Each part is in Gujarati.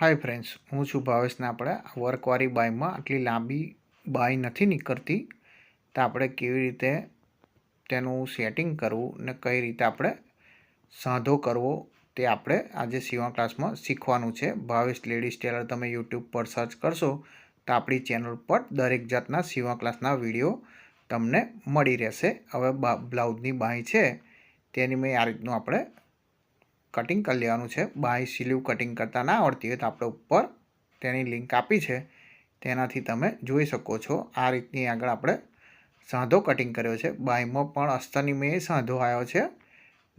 હાય ફ્રેન્ડ્સ, હું છું ભાવેશને આપણે વર્કવાળી બાયમાં આટલી લાંબી બાય નથી નીકળતી, તો આપણે કેવી રીતે તેનું સેટિંગ કરવું ને કઈ રીતે આપણે સાંધો કરવો તે આપણે આજે સીવણ ક્લાસમાં શીખવાનું છે. ભાવેશ લેડીઝ ટેલર તમે યુટ્યુબ પર સર્ચ કરશો તો આપણી ચેનલ પર દરેક જાતના સીવણ ક્લાસના વિડીયો તમને મળી રહેશે. હવે બ્લાઉઝની બાય છે તેની મેં આ રીતનું આપણે કટિંગ કરી લેવાનું છે. બાય સ્લીવ કટિંગ કરતાં ના આવડતી હોય તો આપણે ઉપર તેની લિંક આપી છે, તેનાથી તમે જોઈ શકો છો. આ રીતની આગળ આપણે સાંધો કટિંગ કર્યો છે. બાયમાં પણ અસ્તરની મેં સાંધો આવ્યો છે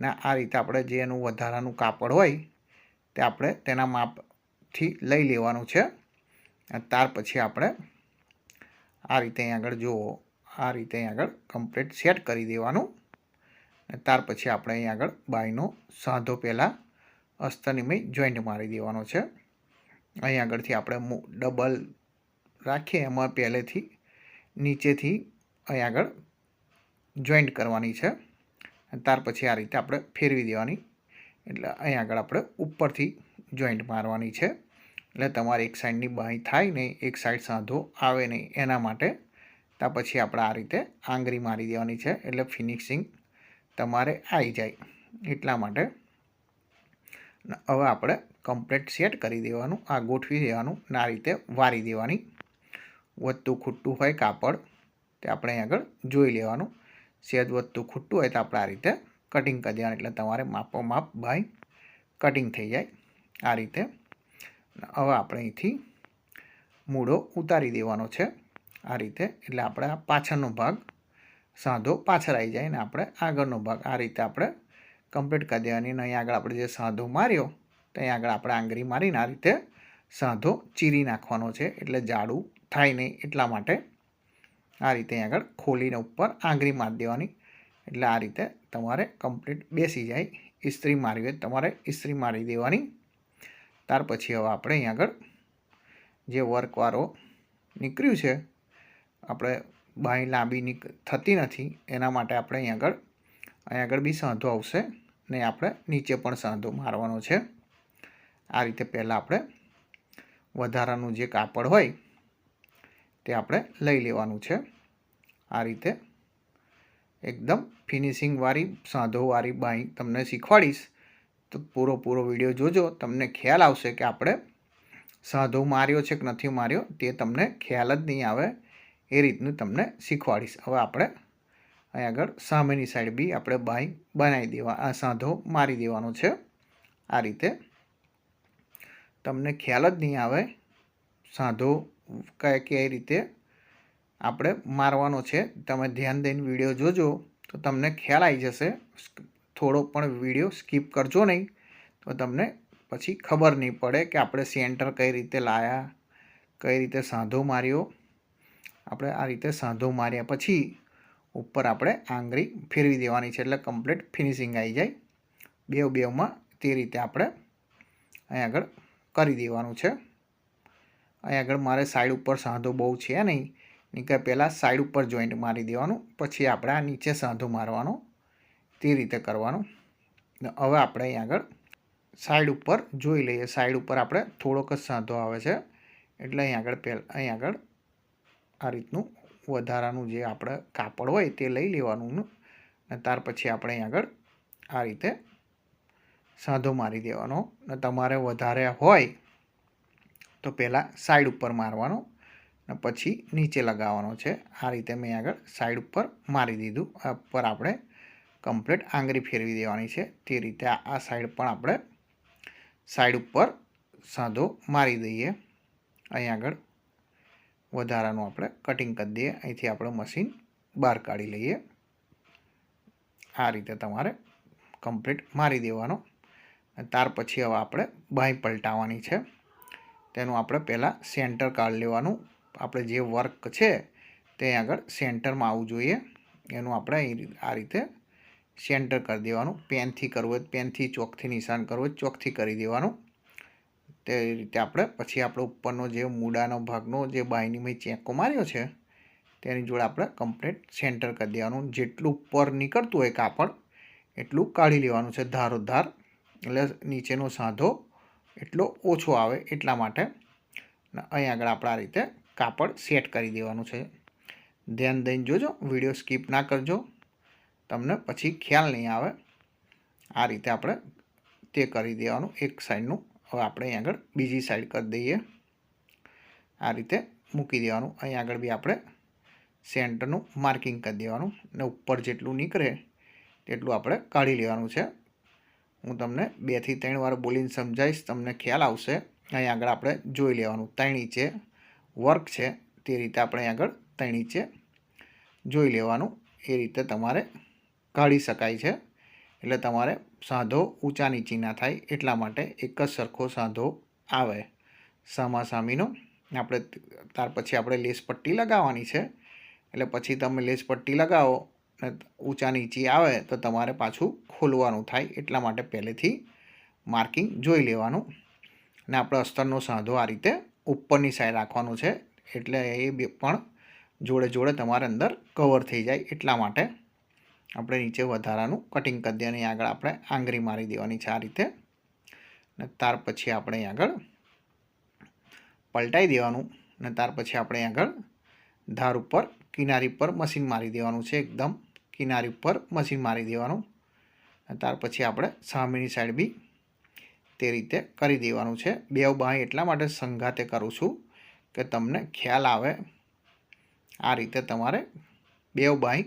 ને આ રીતે આપણે જે એનું વધારાનું કાપડ હોય તે આપણે તેના માપથી લઈ લેવાનું છે. ત્યાર પછી આપણે આ રીતે અહીં આગળ જુઓ, આ રીતે અહીં આગળ કમ્પ્લીટ સેટ કરી દેવાનું. ત્યાર પછી આપણે અહીં આગળ બાયનો સાંધો પહેલાં અસ્તરનિમય જોઈન્ટ મારી દેવાનો છે. અહીં આગળથી આપણે ડબલ રાખીએ એમાં પહેલેથી નીચેથી અહીં આગળ જોઈન્ટ કરવાની છે. ત્યાર પછી આ રીતે આપણે ફેરવી દેવાની, એટલે અહીં આગળ આપણે ઉપરથી જોઈન્ટ મારવાની છે. એટલે તમારે એક સાઈડની બાય થાય નહીં, એક સાઈડ સાંધો આવે નહીં, એના માટે ત્યાર પછી આપણે આ રીતે આંગળી મારી દેવાની છે, એટલે ફિનિશિંગ તમારે આવી જાય એટલા માટે. હવે આપણે કમ્પ્લીટ સેટ કરી દેવાનું, આ ગોઠવી દેવાનું ને આ રીતે વારી દેવાની. વધતું ખૂટતું હોય કાપડ તે આપણે અહીં આગળ જોઈ લેવાનું. સહેજ વધતું ખૂટતું હોય તો આપણે આ રીતે કટિંગ કરી દેવાનું, એટલે તમારે માપોમાપ બાય કટિંગ થઈ જાય આ રીતે. હવે આપણે અહીંથી મૂળો ઉતારી દેવાનો છે આ રીતે, એટલે આપણે આ પાછળનો ભાગ સાંધો પાછળ આવી જાય ને આપણે આગળનો ભાગ આ રીતે આપણે કમ્પ્લીટ કરી દેવાની. અને અહીં આગળ આપણે જે સાંધો માર્યો તો અહીં આગળ આપણે આંગળી મારીને આ રીતે સાંધો ચીરી નાખવાનો છે, એટલે જાડું થાય નહીં એટલા માટે. આ રીતે અહીં આગળ ખોલીને ઉપર આંગળી મારી દેવાની, એટલે આ રીતે તમારે કમ્પ્લીટ બેસી જાય. ઇસ્ત્રી મારી હોય તમારે ઇસ્ત્રી મારી દેવાની. ત્યાર પછી હવે આપણે અહીં આગળ જે વર્કવાળો નીકળ્યું છે, આપણે બાય લાંબી થતી નથી એના માટે આપણે અહીં આગળ બી સાંધો આવશે ને આપણે નીચે પણ સાંધો મારવાનો છે. આ રીતે પહેલાં આપણે વધારાનું જે કાપડ હોય તે આપણે લઈ લેવાનું છે. આ રીતે એકદમ ફિનિશિંગવાળી સાંધોવાળી બાય તમને શીખવાડીશ, તો પૂરો વિડીયો જોજો, તમને ખ્યાલ આવશે કે આપણે સાંધો માર્યો છે કે નથી માર્યો, તે તમને ખ્યાલ જ નહીં આવે. એ રીતનું તમને શીખવાડીશ. હવે આપણે અહીં આગળ સામેની સાઈડ બી આપણે બાય બનાવી દેવા, આ સાંધો મારી દેવાનો છે. આ રીતે તમને ખ્યાલ જ નહીં આવે સાંધો કઈ રીતે આપણે મારવાનો છે. તમે ધ્યાન દઈને વિડીયો જોજો તો તમને ખ્યાલ આવી જશે. થોડો પણ વિડીયો સ્કીપ કરજો નહીં તો તમને પછી ખબર નહીં પડે કે આપણે સેન્ટર કઈ રીતે લાયા, કઈ રીતે સાંધો માર્યો. આપણે આ રીતે સાંધો માર્યા પછી ઉપર આપણે આંગળી ફેરવી દેવાની છે, એટલે કમ્પ્લીટ ફિનિશિંગ આવી જાય બેવમાં. તે રીતે આપણે અહીં આગળ કરી દેવાનું છે. અહીં આગળ મારે સાઈડ ઉપર સાંધો બહુ છે નહીં કે પહેલાં સાઈડ ઉપર જોઈન્ટ મારી દેવાનું, પછી આપણે આ નીચે સાંધો મારવાનો, તે રીતે કરવાનું. હવે આપણે અહીં આગળ સાઈડ ઉપર જોઈ લઈએ. સાઈડ ઉપર આપણે થોડોક જ સાંધો આવે છે, એટલે અહીં આગળ આ રીતનું વધારાનું જે આપણે કાપડ હોય તે લઈ લેવાનું ને ત્યાર પછી આપણે અહીં આગળ આ રીતે સાંધો મારી દેવાનો. ને તમારે વધારે હોય તો પહેલાં સાઈડ ઉપર મારવાનો ને પછી નીચે લગાવવાનો છે. આ રીતે મેં આગળ સાઈડ ઉપર મારી દીધું. આ ઉપર આપણે કમ્પ્લીટ આંગળી ફેરવી દેવાની છે. તે રીતે આ સાઈડ પણ આપણે સાઈડ ઉપર સાંધો મારી દઈએ. અહીં આગળ વધારાનું આપણે કટિંગ કરી દઈએ. અહીંથી આપણે મશીન બહાર કાઢી લઈએ. આ રીતે તમારે કમ્પ્લીટ મારી દેવાનો. ત્યાર પછી હવે આપણે બાય પલટાવવાની છે. તેનું આપણે પહેલાં સેન્ટર કાઢી લેવાનું. આપણે જે વર્ક છે તે આગળ સેન્ટરમાં આવવું જોઈએ. એનું આપણે આ રીતે સેન્ટર કરી દેવાનું. પેનથી કરવું હોય પેનથી, ચોકથી નિશાન કરવું હોય ચોકથી કરી દેવાનું. તે રીતે આપણે પછી આપણો ઉપરનો જે મૂળાનો ભાગનો જે બાયની મેં ચેકો માર્યો છે તેની જોડે આપણે કમ્પ્લીટ સેન્ટર કરી દેવાનું. જેટલું ઉપર નીકળતું હોય કાપડ એટલું કાઢી લેવાનું છે ધારો ધાર, એટલે નીચેનો સાંધો એટલો ઓછો આવે એટલા માટે અહીં આગળ આપણે આ રીતે કાપડ સેટ કરી દેવાનું છે. ધ્યાન દઈને જોજો, વિડીયો સ્કીપ ના કરજો, તમને પછી ખ્યાલ નહીં આવે. આ રીતે આપણે તે કરી દેવાનું એક સાઈડનું. હવે આપણે અહીં આગળ બીજી સાઈડ કરી દઈએ. આ રીતે મૂકી દેવાનું. અહીં આગળ બી આપણે સેન્ટરનું માર્કિંગ કરી દેવાનું ને ઉપર જેટલું નીકળે તેટલું આપણે કાઢી લેવાનું છે. હું તમને 2 થી 3 વાર બોલીને સમજાવીશ, તમને ખ્યાલ આવશે. અહીં આગળ આપણે જોઈ લેવાનું 3 ઇંચે વર્ક છે તે રીતે આપણે અહીં આગળ 3 ઇંચે જોઈ લેવાનું. એ રીતે તમારે કાઢી શકાય છે. એટલે તમારે સાંધો ઊંચા નીચી ના થાય એટલા માટે એક જ સરખો સાંધો આવે સામાસામીનો. આપણે ત્યાર પછી આપણે લેસ પટ્ટી લગાવવાની છે. એટલે પછી તમે લેસ પટ્ટી લગાવો ને ઊંચા નીચી આવે તો તમારે પાછું ખોલવાનું થાય. એટલા માટે પહેલેથી માર્કિંગ જોઈ લેવાનું. ને આપણે અસ્તરનો સાંધો આ રીતે ઉપરની સાઈડ રાખવાનો છે, એટલે એ બે પણ જોડે જોડે તમારે અંદર કવર થઈ જાય. એટલા માટે આપણે નીચે વધારાનું કટિંગ કરી દેવાની. આગળ આપણે આંગળી મારી દેવાની છે આ રીતે. ને ત્યાર પછી આપણે અહીં આગળ પલટાઈ દેવાનું. ને ત્યાર પછી આપણે અહીં આગળ ધાર ઉપર કિનારી પર મશીન મારી દેવાનું છે. એકદમ કિનારી ઉપર મશીન મારી દેવાનું. ત્યાર પછી આપણે સામેની સાઈડ બી તે રીતે કરી દેવાનું છે. બે બાંય એટલા માટે સંગાતે કરું છું કે તમને ખ્યાલ આવે. આ રીતે તમારે બે બાંય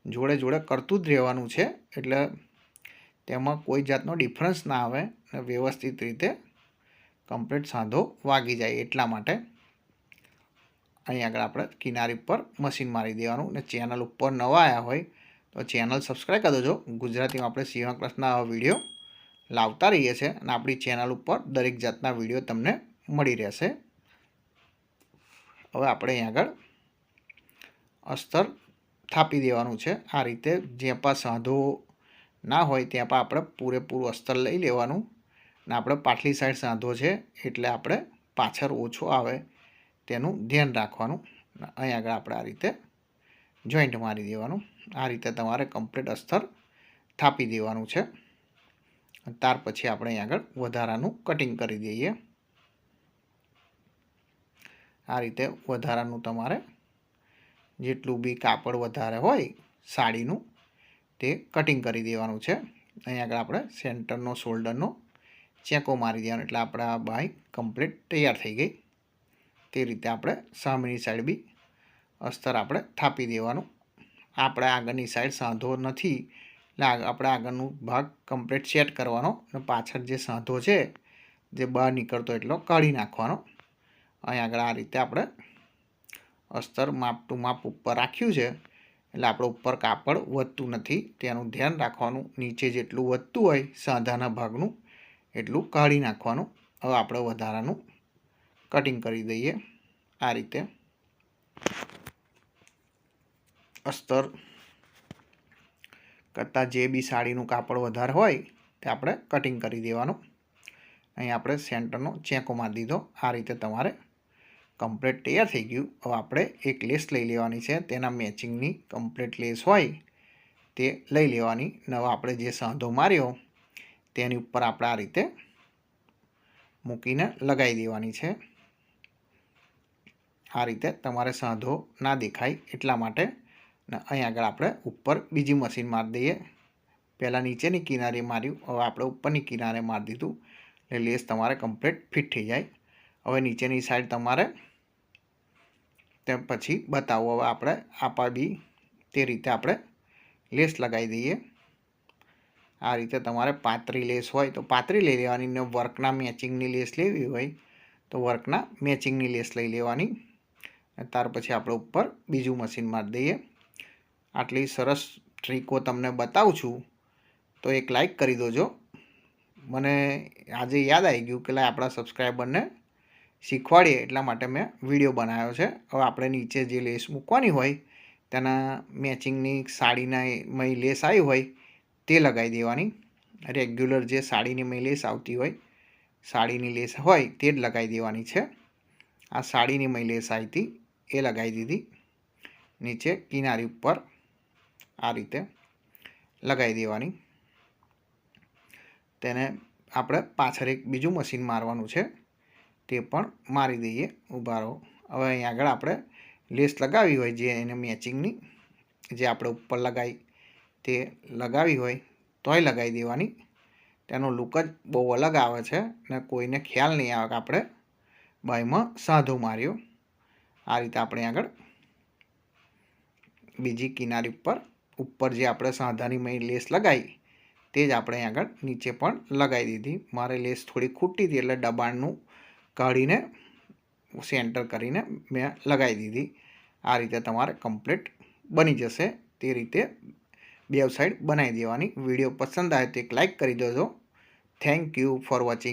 જોડે જોડે કરતું જ રહેવાનું છે, એટલે તેમાં કોઈ જાતનો ડિફરન્સ ના આવે અને વ્યવસ્થિત રીતે કમ્પ્લીટ સાંધો વાગી જાય. એટલા માટે અહીં આગળ આપણે કિનારી પર મશીન મારી દેવાનું. ને ચેનલ ઉપર નવા આવ્યા હોય તો ચેનલ સબસ્ક્રાઈબ કરી દેજો. ગુજરાતીમાં આપણે સીવણ ક્લાસના વિડીયો લાવતા રહીએ છીએ અને આપણી ચેનલ ઉપર દરેક જાતના વિડીયો તમને મળી રહેશે. હવે આપણે અહીં આગળ અસ્તર થાપી દેવાનું છે. આ રીતે જ્યાં પણ સાંધો ના હોય ત્યાં પણ આપણે પૂરેપૂરું અસ્તર લઈ લેવાનું. અને આપણે પાછલી સાઈડ સાંધો છે એટલે આપણે પાછળ ઓછો આવે તેનું ધ્યાન રાખવાનું. અહીં આગળ આપણે આ રીતે જોઈન્ટ મારી દેવાનું. આ રીતે તમારે કમ્પ્લીટ અસ્તર થાપી દેવાનું છે. ત્યાર પછી આપણે અહીં આગળ વધારાનું કટિંગ કરી દઈએ. આ રીતે વધારાનું તમારે જેટલું બી કાપડ વધારે હોય સાડીનું તે કટિંગ કરી દેવાનું છે. અહીં આગળ આપણે સેન્ટરનો શોલ્ડરનો ચેકો મારી દેવાનો એટલે આપણા બાય કમ્પ્લીટ તૈયાર થઈ ગઈ. તે રીતે આપણે સામેની સાઈડ બી અસ્તર આપણે થાપી દેવાનું. આપણે આગળની સાઈડ સાંધો નથી એટલે આપણે આગળનું ભાગ કમ્પ્લીટ સેટ કરવાનો અને પાછળ જે સાંધો છે જે બહાર નીકળતો એટલો કાઢી નાખવાનો. અહીં આગળ આ રીતે આપણે અસ્તર માપ ટુ માપ ઉપર રાખ્યું છે એટલે આપણે ઉપર કાપડ વધતું નથી તેનું ધ્યાન રાખવાનું. નીચે જેટલું વધતું હોય સાંધાના ભાગનું એટલું કાઢી નાખવાનું. હવે આપણે વધારાનું કટિંગ કરી દઈએ. આ રીતે અસ્તર કરતાં જે બી સાડીનું કાપડ વધારે હોય તે આપણે કટિંગ કરી દેવાનું. અહીં આપણે સેન્ટરનો ચેકો મારી દીધો. આ રીતે તમારે કમ્પ્લીટ તૈયાર થઈ ગયું. હવે આપણે એક લેસ લઈ લેવાની છે, તેના મેચિંગની કમ્પ્લીટ લેસ હોય તે લઈ લેવાની. અને હવે આપણે જે સાંધો માર્યો તેની ઉપર આપણે આ રીતે મૂકીને લગાવી દેવાની છે. આ રીતે તમારે સાંધો ના દેખાય એટલા માટે. ને અહીં આગળ આપણે ઉપર બીજી મશીન મારી દઈએ. પહેલાં નીચેની કિનારે માર્યું, હવે આપણે ઉપરની કિનારે મારી દીધું એટલે લેસ તમારે કમ્પ્લીટ ફિટ થઈ જાય. હવે નીચેની સાઈડ તમારે તે પછી બતાવો. હવે આપણે આપા બી તે રીતે આપણે લેસ લગાવી દઈએ. આ રીતે તમારે પાતળી લેસ હોય તો પાતળી લઈ લેવાની, ને વર્કના મેચિંગની લેસ લેવી હોય તો વર્કના મેચિંગની લેસ લઈ લેવાની. ત્યાર પછી આપણે ઉપર બીજું મશીન મારી દઈએ. આટલી સરસ ટ્રીકો તમને બતાવું છું તો એક લાઈક કરી દોજો. મને આજે યાદ આવી ગયું કે આપણા સબસ્ક્રાઈબરને શીખવાડીએ એટલા માટે મેં વિડીયો બનાવ્યો છે. હવે આપણે નીચે જે લેસ મૂકવાની હોય તેના મેચિંગની સાડીના મય લેસ આવી હોય તે લગાવી દેવાની. રેગ્યુલર જે સાડીની મય લેસ આવતી હોય સાડીની લેસ હોય તે જ લગાવી દેવાની છે. આ સાડીની મય લેસ આવી હતી એ લગાવી દીધી. નીચે કિનારી ઉપર આ રીતે લગાવી દેવાની. તેને આપણે પાછળ એક બીજું મશીન મારવાનું છે, તે પણ મારી દઈએ. ઊભા રહો. હવે અહીં આગળ આપણે લેસ લગાવી હોય જે એને મેચિંગની, જે આપણે ઉપર લગાવી તે લગાવી હોય તોય લગાવી દેવાની. તેનો લુક જ બહુ અલગ આવે છે ને કોઈને ખ્યાલ નહીં આવે કે આપણે બાયમાં સાંધો માર્યો. આ રીતે આપણે આગળ બીજી કિનારી ઉપર જે આપણે સાંધાની લેસ લગાવી તે જ આપણે આગળ નીચે પણ લગાવી દીધી. મારે લેસ થોડી ખૂટી હતી એટલે દબાણનું કાઢીને સેન્ટર કરીને મેં લગાવી દીધી. આ રીતે તમારે કમ્પ્લીટ બની જશે. તે રીતે બે સાઈડ બનાવી દેવાની. વિડીયો પસંદ આવે તો એક લાઈક કરી દેજો. Thank you for watching.